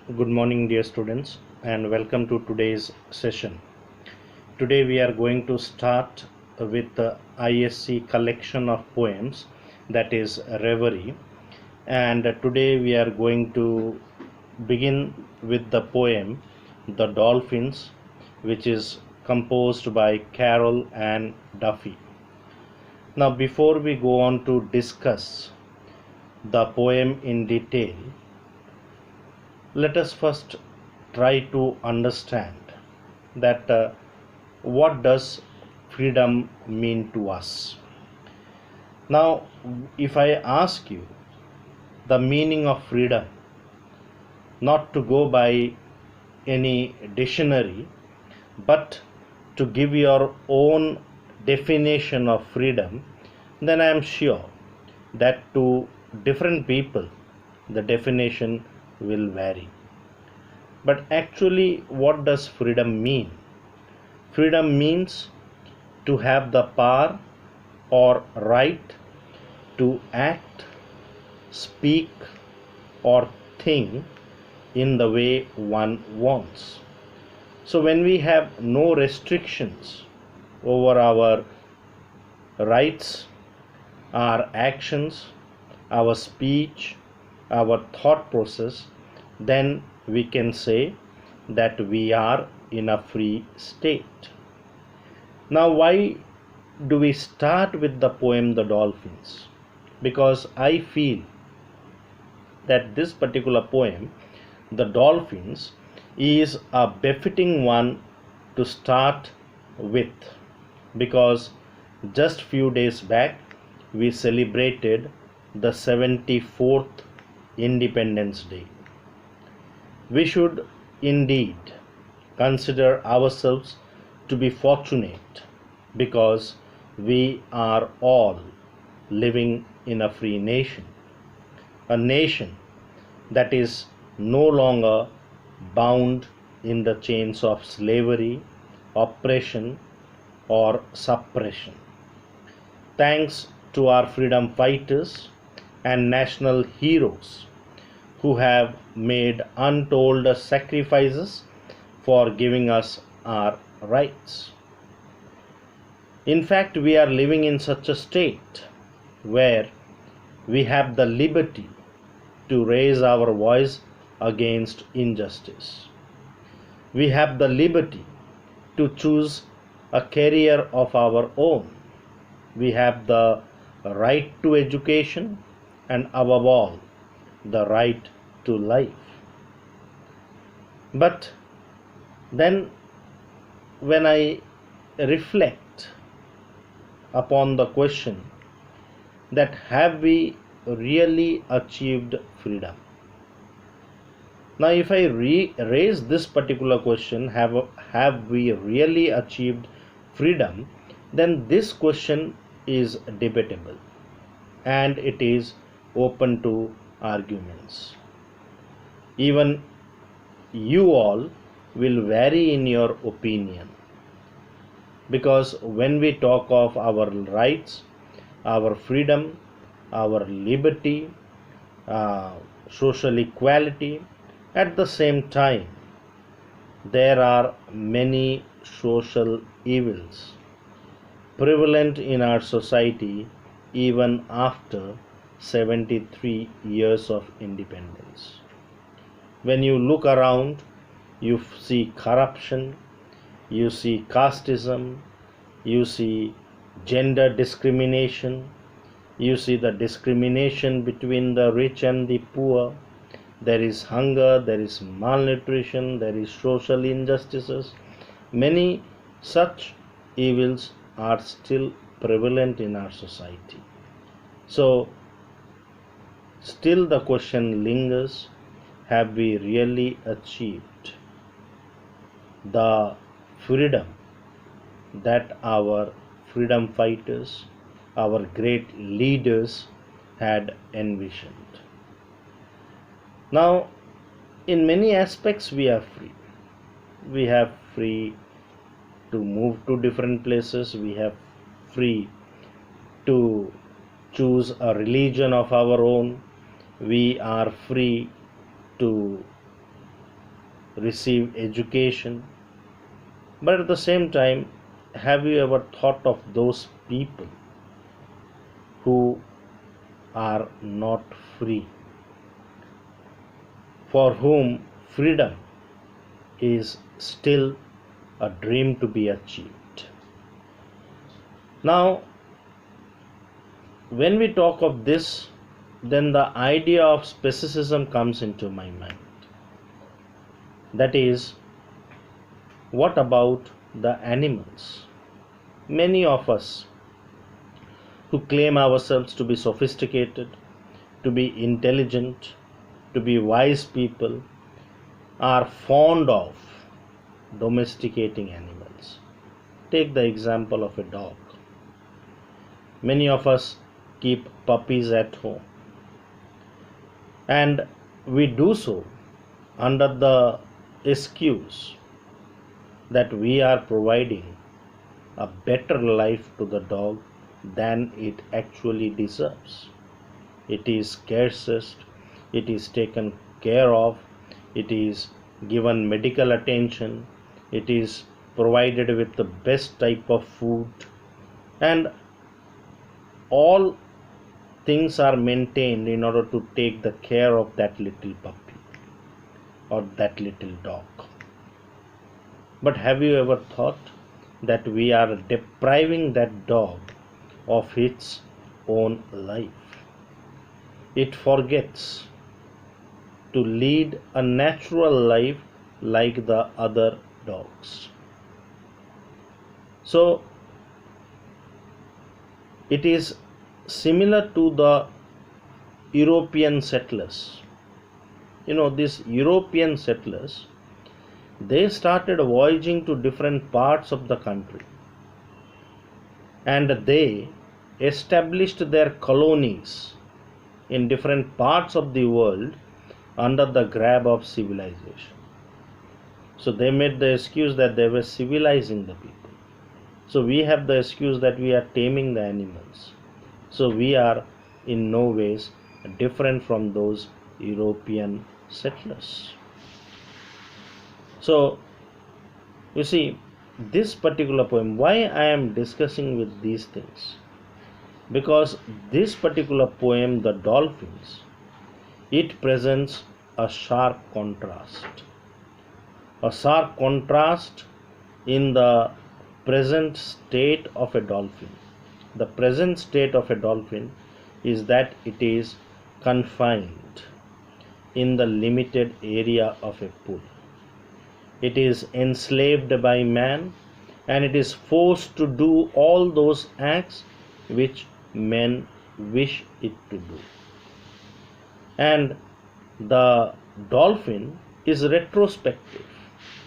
Good morning, dear students, and welcome to today's session. Today we are going to start with the ISC collection of poems, that is Reverie. And today we are going to begin with the poem The Dolphins, which is composed by Carol Ann Duffy. Now, before we go on to discuss the poem in detail, let us first try to understand that what does freedom mean to us. Now, if I ask you the meaning of freedom, not to go by any dictionary, but to give your own definition of freedom, then I am sure that to different people the definition will vary. But actually, what does freedom mean? Freedom means to have the power or right to act, speak, or think in the way one wants. So, when we have no restrictions over our rights, our actions, our speech, our thought process, then we can say that we are in a free state. Now, why do we start with the poem The Dolphins? Because I feel that this particular poem, The Dolphins, is a befitting one to start with, because just few days back we celebrated the 74th Independence Day. We should indeed consider ourselves to be fortunate because we are all living in a free nation, a nation that is no longer bound in the chains of slavery, oppression, or suppression. Thanks to our freedom fighters and national heroes who have made untold sacrifices for giving us our rights. In fact, we are living in such a state where we have the liberty to raise our voice against injustice. We have the liberty to choose a career of our own. We have the right to education and, above all, the right to life. But then, when I reflect upon the question that have we really achieved freedom? Now, if I raise this particular question, have we really achieved freedom, then this question is debatable and it is open to arguments. Even you all will vary in your opinion, because when we talk of our rights, our freedom, our liberty, social equality, at the same time there are many social evils prevalent in our society even after 73 years of independence. When you look around, you see corruption, you see casteism, you see gender discrimination, you see the discrimination between the rich and the poor. There is hunger, there is malnutrition, there is social injustices. Many such evils are still prevalent in our society. So, still the question lingers, have we really achieved the freedom that our freedom fighters, our great leaders had envisioned? Now, in many aspects we are free. We have free to move to different places. We have free to choose a religion of our own. We are free to receive education. But at the same time, have you ever thought of those people who are not free, for whom freedom is still a dream to be achieved? Now, when we talk of this, then the idea of speciesism comes into my mind. That is, what about the animals? Many of us who claim ourselves to be sophisticated, to be intelligent, to be wise people, are fond of domesticating animals. Take the example of a dog. Many of us keep puppies at home, and we do so under the excuse that we are providing a better life to the dog than it actually deserves. It is scarcest, it is taken care of, it is given medical attention, it is provided with the best type of food, and all things are maintained in order to take the care of that little puppy or that little dog. But have you ever thought that we are depriving that dog of its own life? It forgets to lead a natural life like the other dogs. So it is similar to the European settlers. These European settlers, they started voyaging to different parts of the country, and they established their colonies in different parts of the world under the grab of civilization. So they made the excuse that they were civilizing the people. So we have the excuse that we are taming the animals. So we are in no ways different from those European settlers. So you see, this particular poem, why I am discussing with these things? Because this particular poem, The Dolphins, it presents a sharp contrast. A sharp contrast in the present state of a dolphin. The present state of a dolphin is that it is confined in the limited area of a pool. It is enslaved by man, and it is forced to do all those acts which men wish it to do. And the dolphin is retrospective,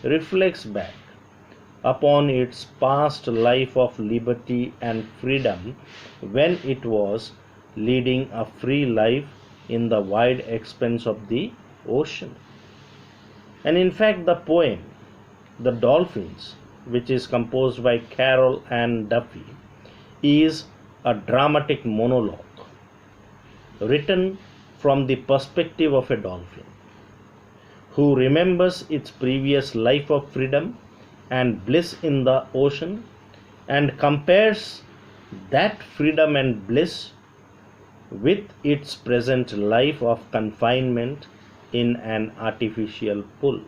reflects back upon its past life of liberty and freedom when it was leading a free life in the wide expanse of the ocean. And in fact, the poem, The Dolphins, which is composed by Carroll and Duffy, is a dramatic monologue written from the perspective of a dolphin who remembers its previous life of freedom and bliss in the ocean and compares that freedom and bliss with its present life of confinement in an artificial pool,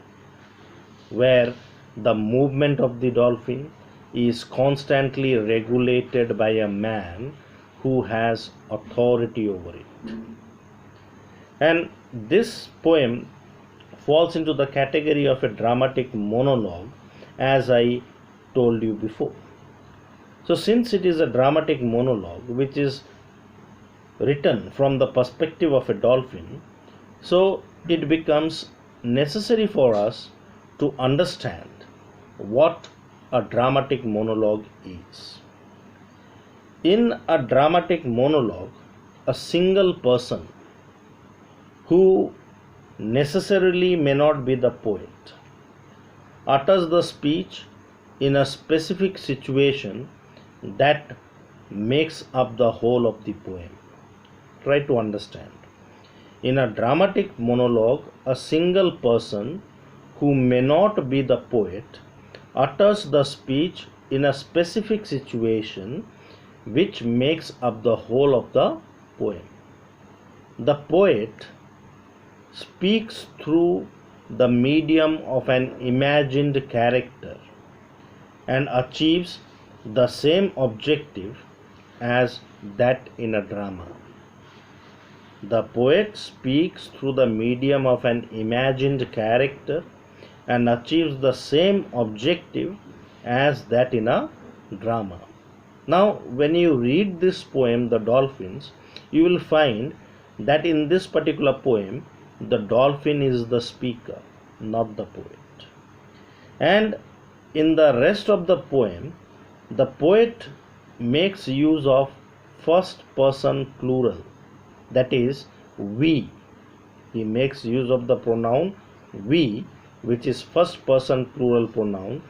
where the movement of the dolphin is constantly regulated by a man who has authority over it. And this poem falls into the category of a dramatic monologue, as I told you before. So since it is a dramatic monologue which is written from the perspective of a dolphin, so it becomes necessary for us to understand what a dramatic monologue is. In a dramatic monologue, a single person, who necessarily may not be the poet, utters the speech in a specific situation that makes up the whole of the poem. Try to understand. In a dramatic monologue, a single person who may not be the poet, utters the speech in a specific situation which makes up the whole of the poem. The poet speaks through the medium of an imagined character and achieves the same objective as that in a drama. The poet speaks through the medium of an imagined character and achieves the same objective as that in a drama. Now, when you read this poem, The Dolphins, you will find that in this particular poem, the dolphin is the speaker, not the poet. And in the rest of the poem, the poet makes use of first person plural, that is, we. He makes use of the pronoun we, which is first person plural pronoun,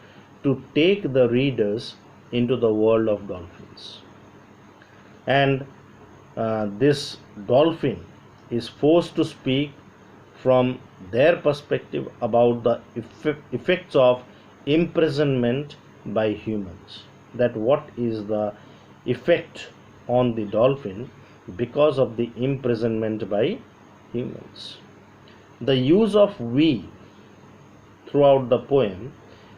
to take the readers into the world of dolphins. And this dolphin is forced to speak from their perspective about the effects of imprisonment by humans. That what is the effect on the dolphin because of the imprisonment by humans. The use of we throughout the poem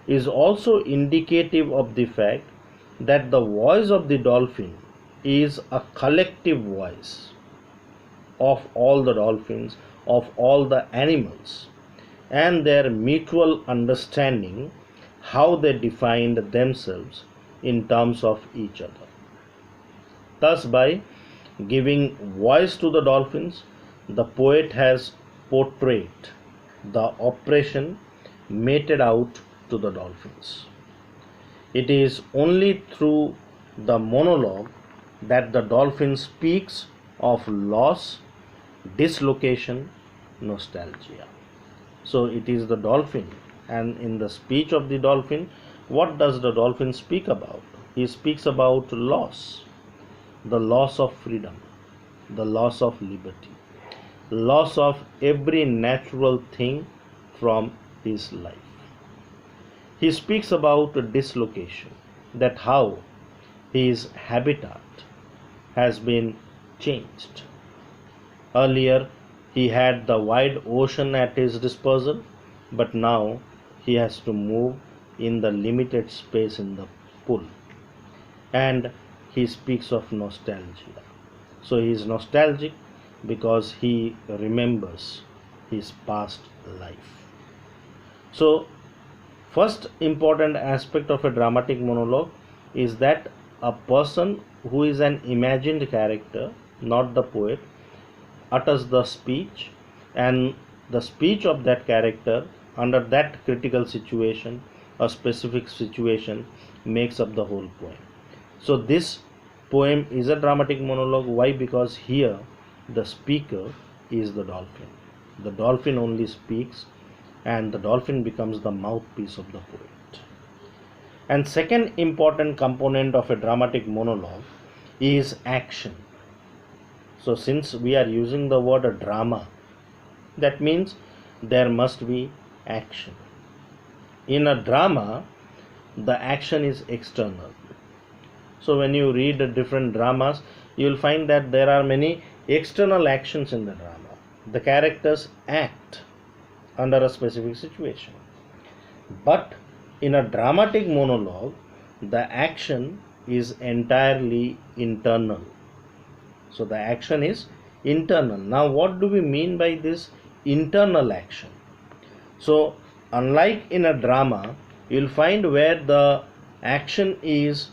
is also indicative of the fact that the voice of the dolphin is a collective voice of all the dolphins, of all the animals, and their mutual understanding how they defined themselves in terms of each other. Thus, by giving voice to the dolphins, the poet has portrayed the oppression meted out to the dolphins. It is only through the monologue that the dolphin speaks of loss, dislocation, nostalgia. So it is the dolphin, and in the speech of the dolphin, what does the dolphin speak about? He speaks about loss, the loss of freedom, the loss of liberty, loss of every natural thing from his life. He speaks about dislocation, that how his habitat has been changed. Earlier, he had the wide ocean at his disposal, but now he has to move in the limited space in the pool. And he speaks of nostalgia. So he is nostalgic because he remembers his past life. So, first important aspect of a dramatic monologue is that a person who is an imagined character, not the poet, utters the speech, and the speech of that character under that critical situation or specific situation makes up the whole poem. So this poem is a dramatic monologue. Why? Because here the speaker is the dolphin. The dolphin only speaks, and the dolphin becomes the mouthpiece of the poet. And second important component of a dramatic monologue is action. So since we are using the word drama, that means there must be action. In a drama, the action is external. So when you read different dramas, you will find that there are many external actions in the drama. The characters act under a specific situation. But in a dramatic monologue, the action is entirely internal. So the action is internal. Now what do we mean by this internal action? So unlike in a drama, you will find where the action is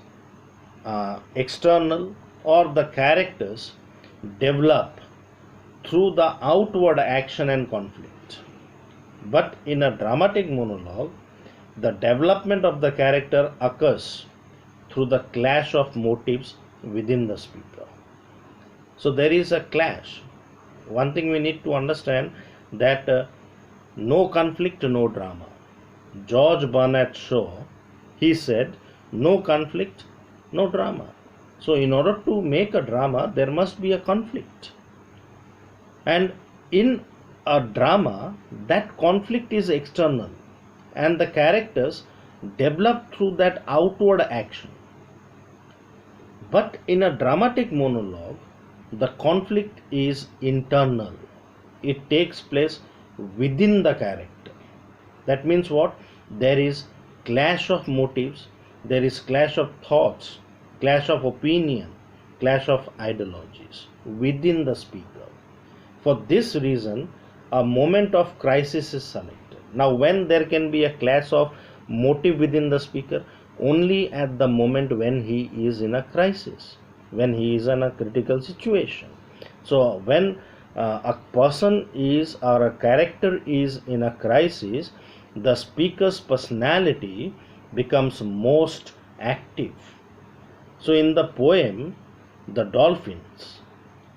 external, or the characters develop through the outward action and conflict. But in a dramatic monologue, the development of the character occurs through the clash of motives within the speaker. So there is a clash. One thing we need to understand, that no conflict, no drama. George Bernard Shaw, he said, no conflict, no drama. So in order to make a drama, there must be a conflict. And in a drama, that conflict is external. and the characters develop through that outward action. But in a dramatic monologue, the conflict is internal. It takes place within the character. That means what? There is clash of motives, there is clash of thoughts, clash of opinion, clash of ideologies within the speaker. For this reason, a moment of crisis is selected. Now, when there can be a clash of motive within the speaker? Only at the moment when he is in a crisis, when he is in a critical situation. So, when a person is or a character is in a crisis, the speaker's personality becomes most active. So, in the poem, The Dolphins,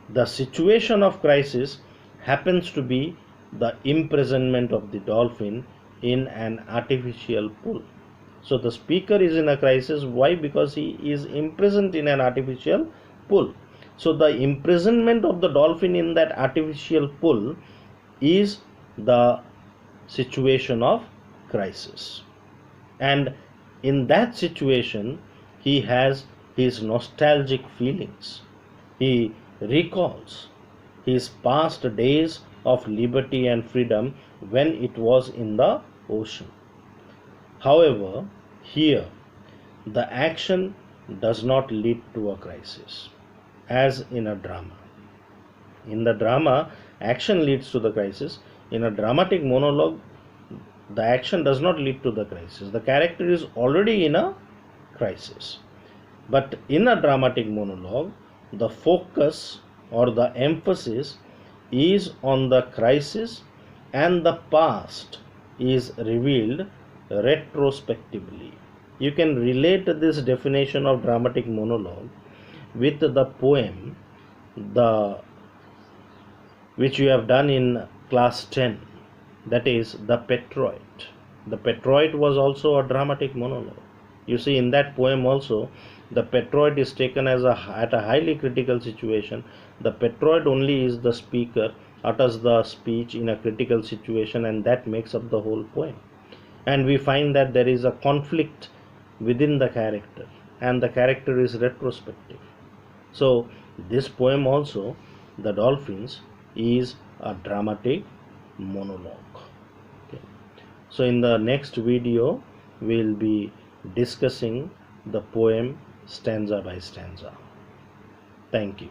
the situation of crisis happens to be the imprisonment of the dolphin in an artificial pool. So the speaker is in a crisis. Why? Because he is imprisoned in an artificial pool. So the imprisonment of the dolphin in that artificial pool is the situation of crisis. And in that situation, he has his nostalgic feelings. He recalls his past days of liberty and freedom when it was in the ocean. However, here the action does not lead to a crisis, as in a drama. In the drama, action leads to the crisis. In a dramatic monologue, the action does not lead to the crisis. The character is already in a crisis. But in a dramatic monologue, the focus or the emphasis is on the crisis, and the past is revealed retrospectively. You can relate this definition of dramatic monologue with the poem which you have done in class 10, that is the Petroid. The Petroid was also a dramatic monologue. You see, in that poem also, the Petroid is taken as at a highly critical situation. The Petroid only is the speaker, utters the speech in a critical situation, and that makes up the whole poem. And we find that there is a conflict within the character, and the character is retrospective. So this poem also, The Dolphins, is a dramatic monologue. Okay. So in the next video, we will be discussing the poem stanza by stanza. Thank you.